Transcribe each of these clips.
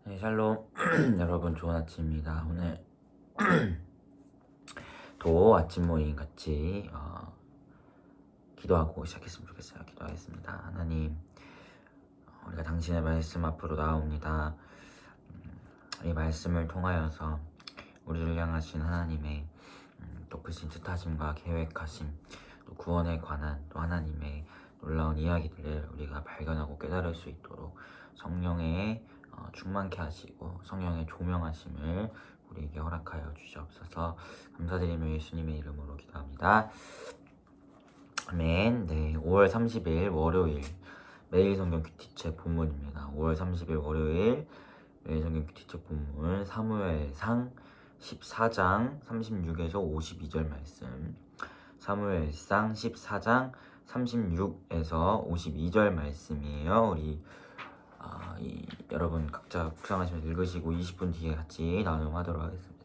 네, 샬롬. 여러분 좋은 아침입니다. 오늘 도 아침 모임 같이 기도하고 시작했으면 좋겠어요. 기도하겠습니다. 하나님, 우리가 당신의 말씀 앞으로 나옵니다. 이 말씀을 통하여서 우리를 향하신 하나님의 또 크신 뜻하심과 계획하심, 또 구원에 관한 또 하나님의 놀라운 이야기들을 우리가 발견하고 깨달을 수 있도록 성령의 충만케 하시고 성령의 조명하심을 우리에게 허락하여 주시옵소서. 감사드리며 예수님의 이름으로 기도합니다. 아멘. 네, 5월 30일 월요일 매일 성경 큐티책 본문입니다. 5월 30일 월요일 매일 성경 큐티책 본문 사무엘상 14장 36에서 52절 말씀, 사무엘상 14장 36에서 52절 말씀이에요. 우리 여러분 각자 묵상하시면서 읽으시고 20분 뒤에 같이 나눔하도록 하겠습니다.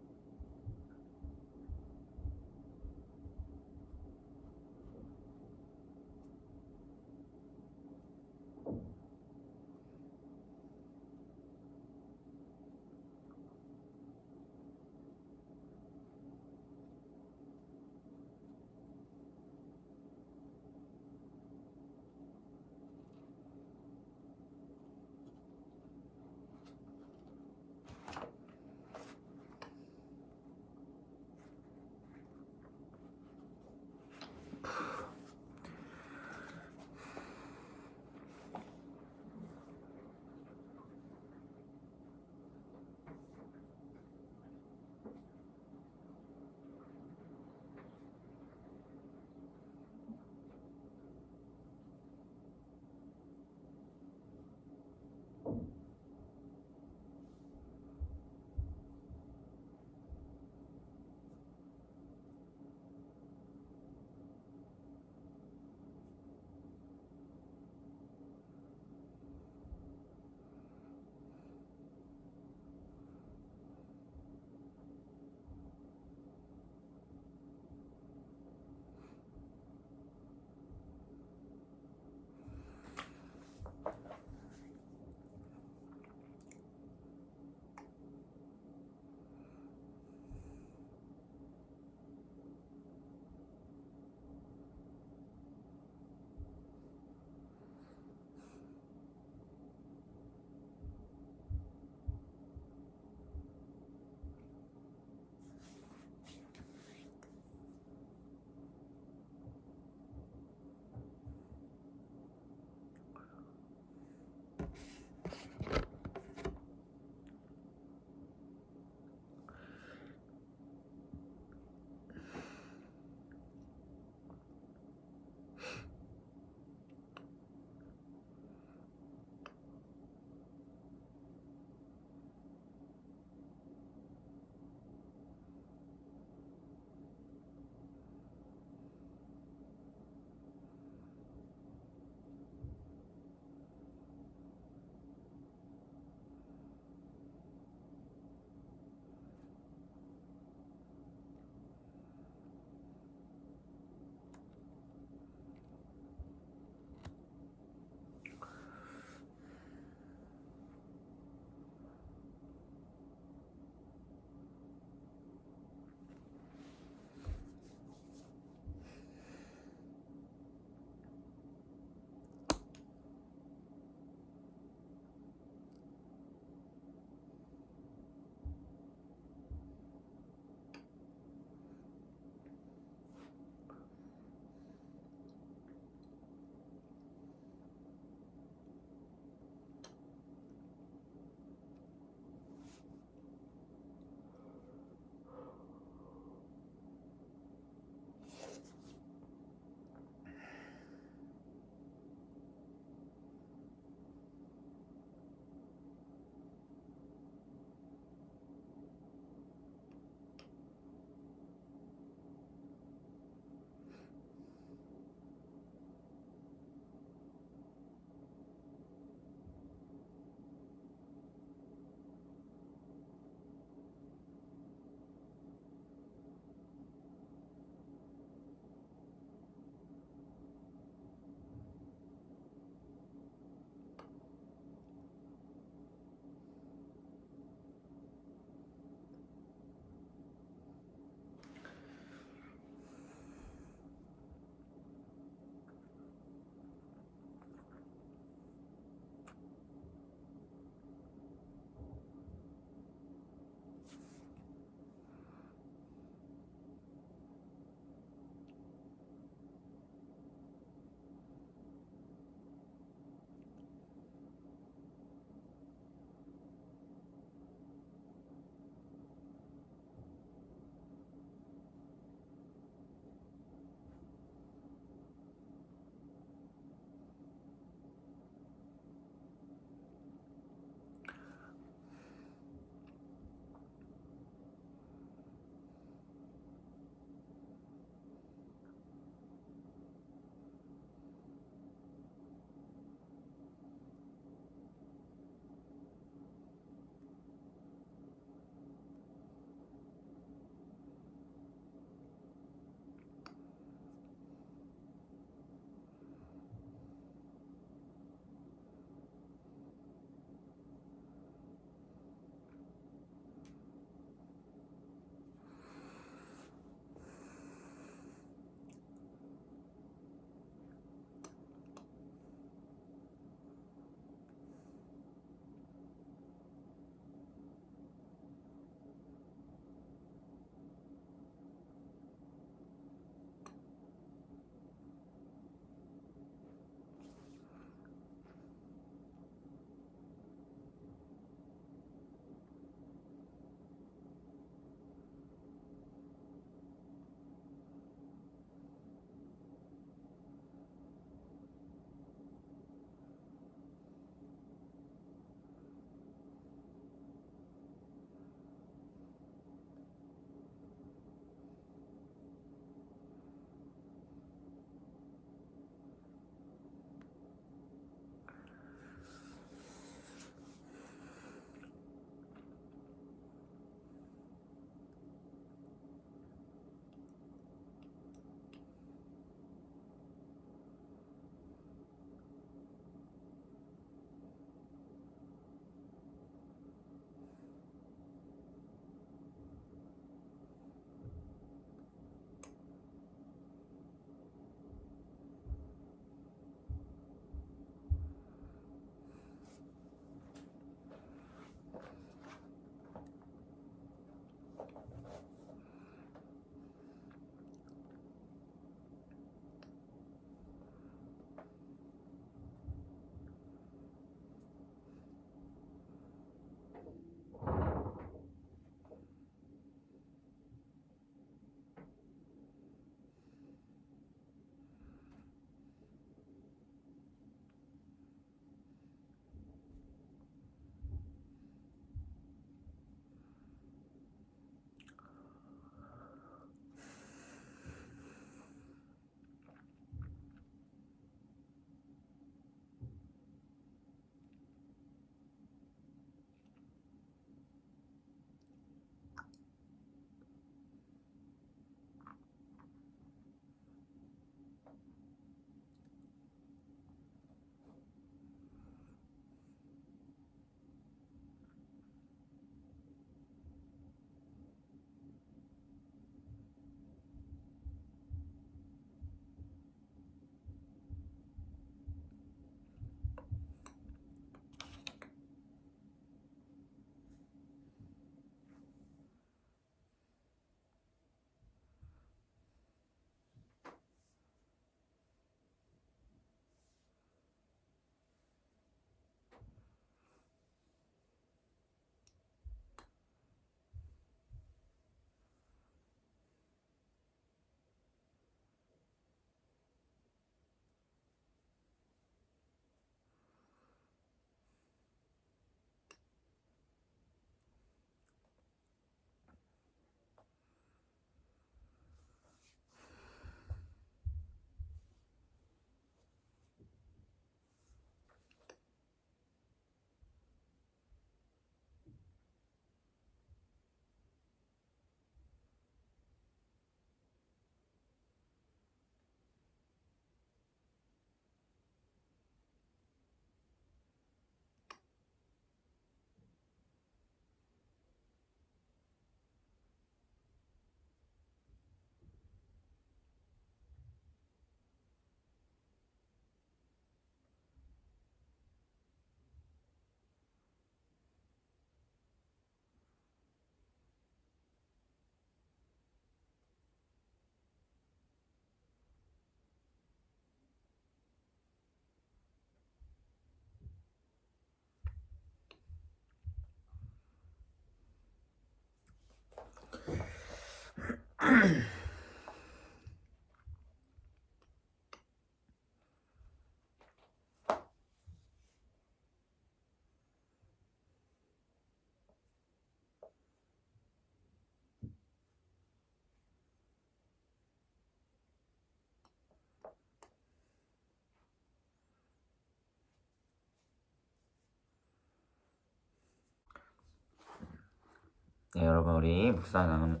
네, 여러분 우리 묵상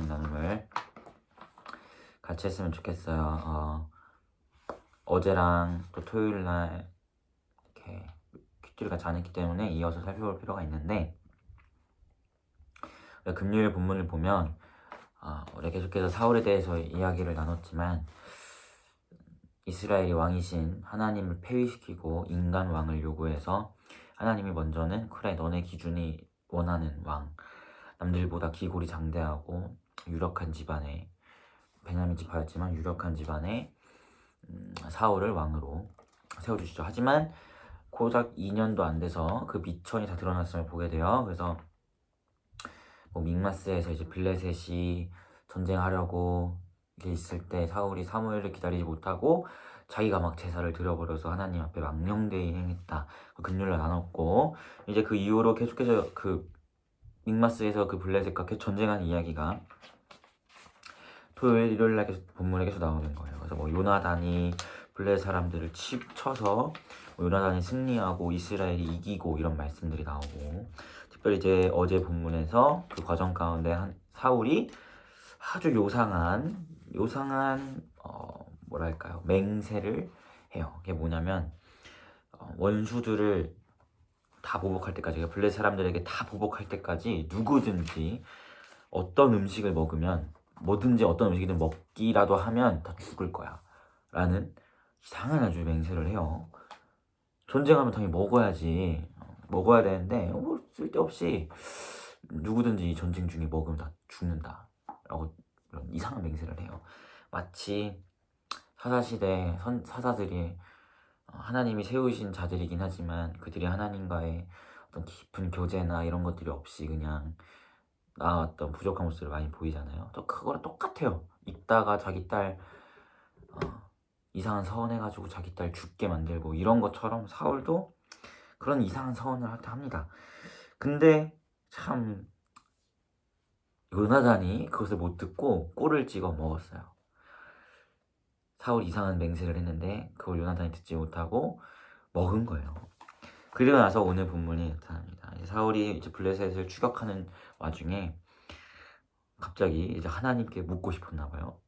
나눔을 같이 했으면 좋겠어요. 어제랑 또 토요일날 이렇게 퀴즈를 같이 안 했기 때문에 이어서 살펴볼 필요가 있는데, 금요일 본문을 보면 우리가 계속해서 사울에 대해서 이야기를 나눴지만, 이스라엘이 왕이신 하나님을 폐위시키고 인간 왕을 요구해서 하나님이 먼저는 그래 너네 기준이 원하는 왕, 남들보다 기골이 장대하고 유력한 집안에, 베냐민 지파였지만 유력한 집안에 사울을 왕으로 세워주시죠. 하지만 고작 2년도 안 돼서 그 미천이 다 드러났음을 보게 돼요. 그래서 믹마스에서 이제 블레셋이 전쟁하려고 이렇게 있을 때 사울이 사무엘을 기다리지 못하고 자기가 막 제사를 드려버려서 하나님 앞에 망령되이 행했다. 금요일날 나눴고, 이제 그 이후로 계속해서 그 믹마스에서 그 블레셋과 계속 전쟁한 이야기가 토요일, 일요일날 계속 본문에 계속 나오는 거예요. 그래서 요나단이 블레셋 사람들을 쳐서 요나단이 승리하고 이스라엘이 이기고 이런 말씀들이 나오고, 특별히 이제 어제 본문에서 그 과정 가운데 사울이 아주 요상한 뭐랄까요, 맹세를 해요. 그게 뭐냐면 원수들을 다 보복할 때까지, 블레셋 사람들에게 다 보복할 때까지 누구든지 어떤 음식을 먹으면, 뭐든지 어떤 음식이든 먹기라도 하면 다 죽을 거야 라는 이상한 아주 맹세를 해요. 전쟁하면 당연히 먹어야지, 먹어야 되는데 쓸데없이 누구든지 전쟁 중에 먹으면 다 죽는다 라고 이런 이상한 맹세를 해요. 마치 사사시대 사사들이 하나님이 세우신 자들이긴 하지만 그들이 하나님과의 어떤 깊은 교제나 이런 것들이 없이 그냥 나왔던 부족한 모습을 많이 보이잖아요. 또 그거랑 똑같아요. 입다가 자기 딸 이상한 서원해가지고 자기 딸 죽게 만들고 이런 것처럼 사울도 그런 이상한 서원을 합니다. 근데 참 요나단이 그것을 못 듣고 꼴을 찍어 먹었어요. 사울이 이상한 맹세를 했는데 그걸 요나단이 듣지 못하고 먹은 거예요. 그리고 나서 오늘 본문이 나타납니다. 사울이 이제 블레셋을 추격하는 와중에 갑자기 이제 하나님께 묻고 싶었나 봐요.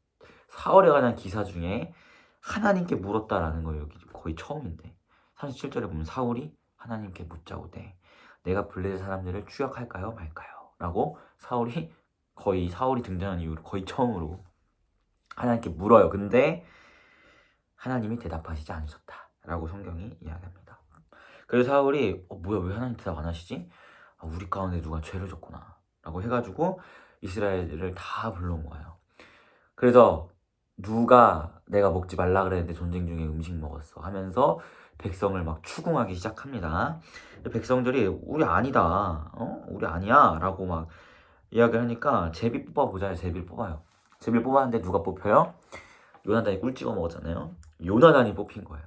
사울에 관한 기사 중에 하나님께 물었다라는 거 여기 거의 처음인데, 37절에 보면 사울이 하나님께 묻자고 돼. 내가 블레셋 사람들을 추격할까요 말까요? 라고 사울이 등장한 이후로 거의 처음으로 하나님께 물어요. 근데 하나님이 대답하시지 않으셨다 라고 성경이 이야기합니다. 그래서 사울이 뭐야 왜 하나님 대답 안 하시지? 우리 가운데 누가 죄를 졌구나 라고 해가지고 이스라엘을 다 불러 모아요. 그래서 누가 내가 먹지 말라 그랬는데 전쟁 중에 음식 먹었어 하면서 백성을 막 추궁하기 시작합니다. 백성들이 우리 아니다, 우리 아니야 라고 막 이야기를 하니까 제비 뽑아보자. 제비를 뽑아요. 제비를 뽑았는데 누가 뽑혀요? 요나단이 꿀 찍어 먹었잖아요. 요나단이 뽑힌 거예요.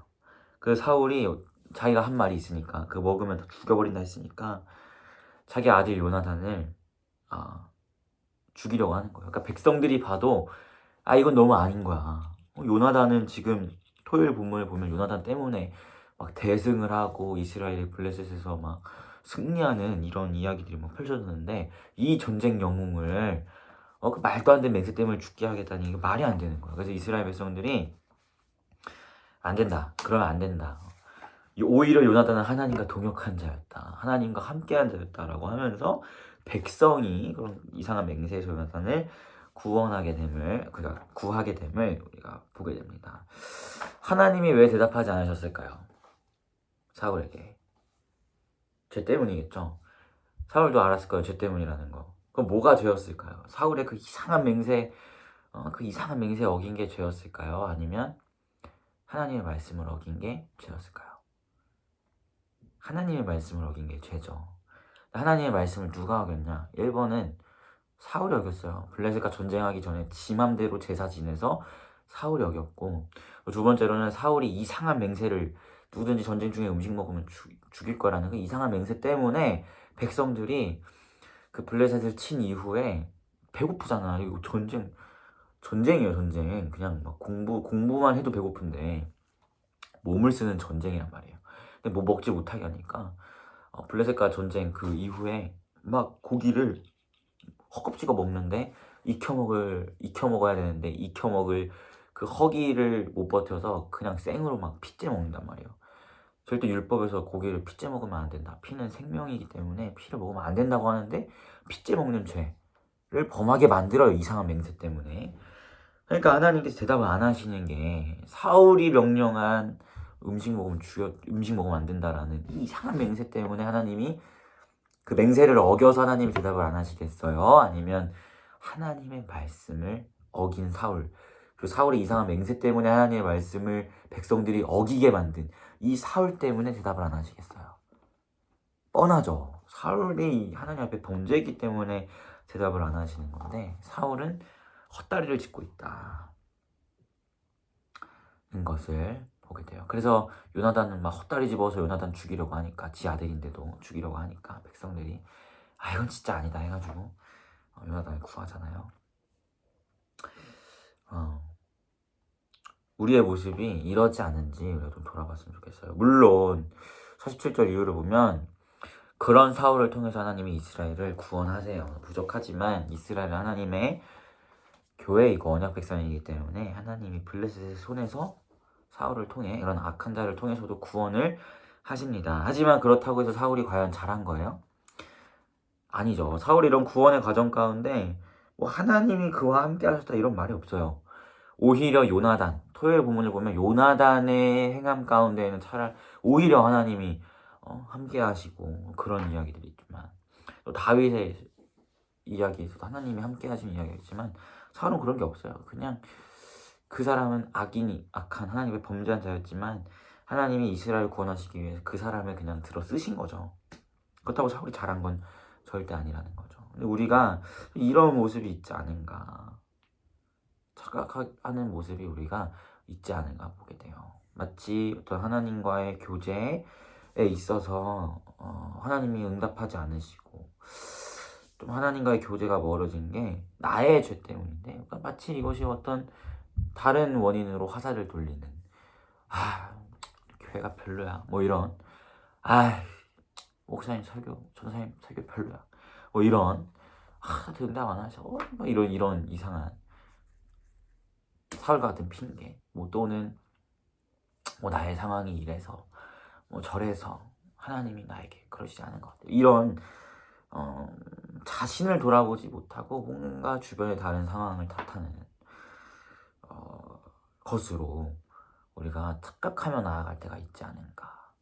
그래서 사울이 자기가 한 말이 있으니까, 그 먹으면 다 죽여버린다 했으니까 자기 아들 요나단을 죽이려고 하는 거예요. 그러니까 백성들이 봐도 이건 너무 아닌 거야. 요나단은 지금 토요일 본문을 보면 요나단 때문에 막 대승을 하고 이스라엘이 블레셋에서 막 승리하는 이런 이야기들이 막 펼쳐졌는데, 이 전쟁 영웅을 그 말도 안 되는 맹세 때문에 죽게 하겠다니 이게 말이 안 되는 거야. 그래서 이스라엘 백성들이 안 된다, 그러면 안 된다, 오히려 요나단은 하나님과 동역한 자였다, 하나님과 함께한 자였다라고 하면서 백성이 그런 이상한 맹세에서 요나단을 구하게 됨을 우리가 보게 됩니다. 하나님이 왜 대답하지 않으셨을까요? 사울에게. 죄 때문이겠죠. 사울도 알았을 거예요, 죄 때문이라는 거. 그럼 뭐가 죄였을까요? 사울의 그 이상한 맹세, 어긴 게 죄였을까요? 아니면 하나님의 말씀을 어긴 게 죄였을까요? 하나님의 말씀을 어긴 게 죄죠. 하나님의 말씀을 누가 어겼냐? 1번은 사울이 어겼어요. 블레셋과 전쟁하기 전에 지 맘대로 제사 지내서 사울이 어겼고, 두 번째로는 사울이 이상한 맹세를, 누구든지 전쟁 중에 음식 먹으면 죽일 거라는 그 이상한 맹세 때문에 백성들이 그 블레셋을 친 이후에 배고프잖아. 이거 전쟁이에요, 전쟁. 그냥 막 공부만 해도 배고픈데 몸을 쓰는 전쟁이란 말이에요. 근데 뭐 먹지 못하게 하니까 블레셋과 전쟁 그 이후에 막 고기를 허겁지겁 먹는데 익혀 먹어야 되는데 익혀 먹을 그 허기를 못 버텨서 그냥 생으로 막 피째 먹는단 말이에요. 절대 율법에서 고기를 피째 먹으면 안 된다. 피는 생명이기 때문에 피를 먹으면 안 된다고 하는데 피째 먹는 죄를 범하게 만들어요. 이상한 맹세 때문에. 그러니까 하나님께서 대답을 안 하시는 게 사울이 명령한 음식 먹으면 안 된다라는 이 이상한 맹세 때문에 하나님이 그 맹세를 어겨서 하나님이 대답을 안 하시겠어요? 아니면 하나님의 말씀을 어긴 사울, 그 사울의 이상한 맹세 때문에 하나님의 말씀을 백성들이 어기게 만든 이 사울 때문에 대답을 안 하시겠어요? 뻔하죠. 사울이 하나님 앞에 범죄했기 때문에 대답을 안 하시는 건데 사울은 헛다리를 짚고 있다. 인 것을 보게 돼요. 그래서 요나단은 막 헛다리 집어서 요나단 죽이려고 하니까 지 아들인데도 죽이려고 하니까 백성들이 아 이건 진짜 아니다 해가지고 요나단을 구하잖아요. 우리의 모습이 이러지 않은지 우리가 좀 돌아봤으면 좋겠어요. 물론 47절 이후를 보면 그런 사울을 통해서 하나님이 이스라엘을 구원하세요. 부족하지만 이스라엘은 하나님의 교회이고 언약 백성이기 때문에 하나님이 블레셋의 손에서 사울을 통해 이런 악한 자를 통해서도 구원을 하십니다. 하지만 그렇다고 해서 사울이 과연 잘한 거예요? 아니죠. 사울이 이런 구원의 과정 가운데 뭐 하나님이 그와 함께 하셨다 이런 말이 없어요. 오히려 요나단, 토요일 본문을 보면 요나단의 행함 가운데에는 차라리 오히려 하나님이 함께 하시고 그런 이야기들이 있지만 또 다윗의 이야기에서도 하나님이 함께 하시는 이야기가 있지만 사울은 그런 게 없어요. 그냥 그 사람은 악한 하나님의 범죄한 자였지만 하나님이 이스라엘 구원하시기 위해서 그 사람을 그냥 들어 쓰신 거죠. 그렇다고 사울이 잘한 건 절대 아니라는 거죠. 근데 우리가 이런 모습이 있지 않은가, 착각하는 모습이 우리가 있지 않은가 보게 돼요. 마치 어떤 하나님과의 교제에 있어서 하나님이 응답하지 않으시고 좀 하나님과의 교제가 멀어진 게 나의 죄 때문인데 그러니까 마치 이것이 어떤 다른 원인으로 화살을 돌리는 교회가 별로야 뭐 이런 목사님 설교 전사님 설교 별로야 뭐 이런 응답 안 하셔 뭐 이런 이상한 사울과 같은 핑계 뭐 또는 뭐 나의 상황이 이래서 뭐 저래서 하나님이 나에게 그러시지 않은 것 같아요. 이런 자신을 돌아보지 못하고 뭔가 주변의 다른 상황을 탓하는 것으로 우리가 착각하며 나아갈 때가 있지 않은가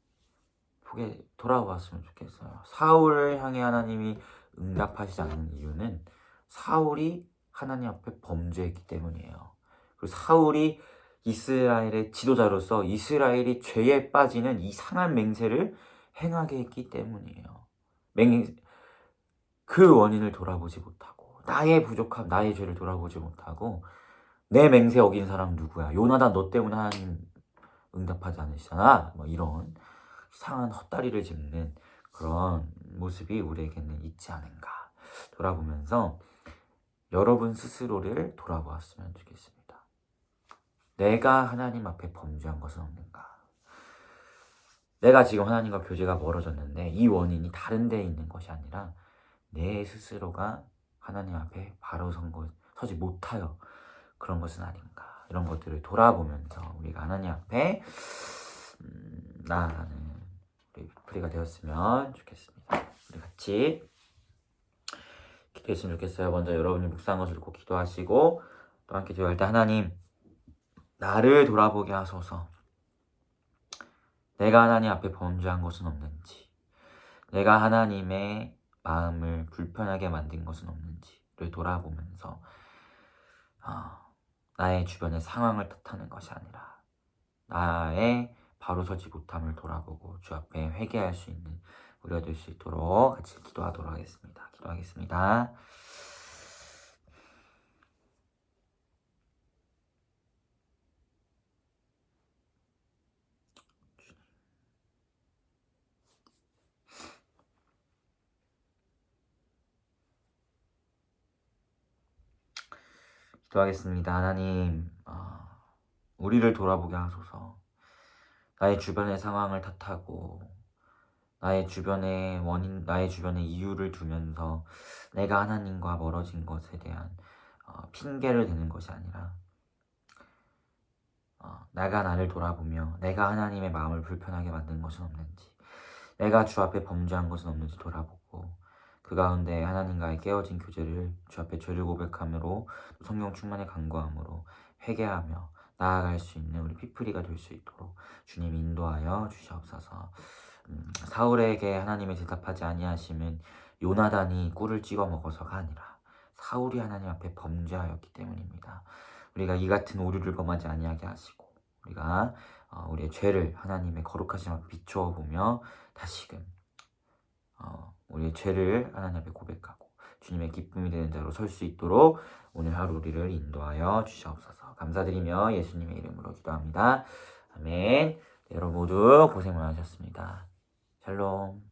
보게 돌아보았으면 좋겠어요. 사울을 향해 하나님이 응답하시지 않는 이유는 사울이 하나님 앞에 범죄했기 때문이에요. 그리고 사울이 이스라엘의 지도자로서 이스라엘이 죄에 빠지는 이상한 맹세를 행하게 했기 때문이에요. 그 원인을 돌아보지 못하고 나의 부족함, 나의 죄를 돌아보지 못하고 내 맹세 어긴 사람 누구야? 요나단 너 때문에 하나님 응답하지 않으시잖아. 뭐 이런 이상한 헛다리를 짚는 그런 모습이 우리에게는 있지 않은가 돌아보면서 여러분 스스로를 돌아보았으면 좋겠습니다. 내가 하나님 앞에 범죄한 것은 없는가? 내가 지금 하나님과 교제가 멀어졌는데 이 원인이 다른 데에 있는 것이 아니라 내 스스로가 하나님 앞에 바로 서지 못하여 그런 것은 아닌가 이런 것들을 돌아보면서 우리가 하나님 앞에 나아가는 우리 프리가 되었으면 좋겠습니다. 우리 같이 기도했으면 좋겠어요. 먼저 여러분이 묵상한 것을 꼭 기도하시고 또 함께 기도할 때 하나님 나를 돌아보게 하소서. 내가 하나님 앞에 범죄한 것은 없는지 내가 하나님의 마음을 불편하게 만든 것은 없는지를 돌아보면서 나의 주변의 상황을 탓하는 것이 아니라 나의 바로 서지 못함을 돌아보고 주 앞에 회개할 수 있는 우리가 될 수 있도록 같이 기도하도록 하겠습니다. 기도하겠습니다. 기도하겠습니다. 하나님, 우리를 돌아보게 하소서. 나의 주변의 상황을 탓하고 나의 주변에 이유를 두면서 내가 하나님과 멀어진 것에 대한 핑계를 대는 것이 아니라 내가 나를 돌아보며 내가 하나님의 마음을 불편하게 만든 것은 없는지, 내가 주 앞에 범죄한 것은 없는지 돌아보고 그 가운데 하나님과의 깨어진 교제를 주 앞에 죄를 고백함으로 성령 충만의 간구함으로 회개하며 나아갈 수 있는 우리 피프리가 될 수 있도록 주님 인도하여 주시옵소서. 사울에게 하나님의 대답하지 아니하심은 요나단이 꿀을 찍어 먹어서가 아니라 사울이 하나님 앞에 범죄하였기 때문입니다. 우리가 이 같은 오류를 범하지 아니하게 하시고 우리가 우리의 죄를 하나님의 거룩하심 앞에 비추어 보며 다시금 우리의 죄를 하나님 앞에 고백하고 주님의 기쁨이 되는 자로 설 수 있도록 오늘 하루 우리를 인도하여 주시옵소서. 감사드리며 예수님의 이름으로 기도합니다. 아멘. 네, 여러분 모두 고생 많으셨습니다. 샬롬.